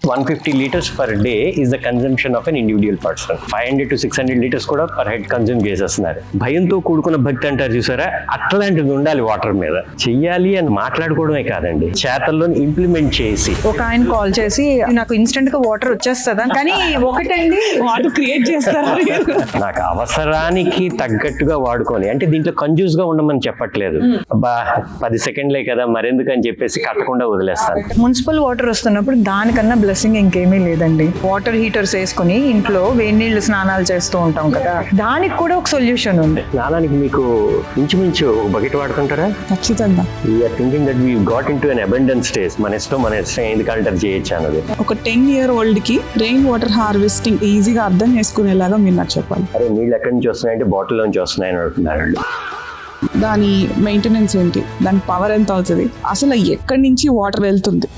150 liters per day is the consumption of an individual person. 500 to 600 liters కూడా per head consume చేసేస్తున్నారు. భయంతో కూడుకున్న భక్తి అంటారు చూసారా, అట్లాంటిది ఉండాలి వాటర్ మీద. చెయ్యాలి అని మాట్లాడుకోవడమే కాదండి, చేతల్లో ఇంప్లిమెంట్ చేసి. ఒక ఆయన కాల్ చేసి నాకు ఇన్స్టెంట్ గా వాటర్ వచ్చేస్తుందా, కానీ ఒకటండి వాటర్ క్రియేట్ చేస్తారా? నాకు అవసరానికి తగ్గట్టుగా వాడుకోని, అంటే దీంట్లో కన్జ్యూస్ గా ఉండమని చెప్పట్లేదు. అబ్బా 10 సెకండ్లే కదా మరెందుకు అని చెప్పేసి కట్టకుండా వదిలేస్తాను. మున్సిపల్ వాటర్ వస్తున్నప్పుడు దానికన్నా బ్లెస్సింగ్ ఇంకేమీ లేదండి. వాటర్ హీటర్స్ వేసుకుని ఇంట్లో వేడి నీళ్లు స్నానాలు చేస్తూ ఉంటాం కదా, దానికి కూడా ఒక సొల్యూషన్ ఉంది. స్నానానికి మీకు ఇంచుమించు ఒక బకెట్ వాడుతుంటారా? ఖచ్చితంగా. We're thinking that we got into an abundance stage. మన ఇష్టం ఎందుకు అల్టర్ చేయొచ్చు అన్నది. ఒక 10-year-old కి రెయిన్ వాటర్ హార్వెస్టింగ్ ఈజీగా అర్థం చేసుకునేలాగా మీరు నాకు చెప్పాలి. అరే నీళ్ళు ఎక్కడి నుంచి వస్తున్నాయంటే బాటిల్ నుంచి వస్తున్నాయని అడుగుతున్నారు. దాని మెయింటెనెన్స్ ఏంటి, దాని పవర్ ఎంత అవుతుంది, అసలు ఎక్కడి నుంచి వాటర్ వెళ్తుంది.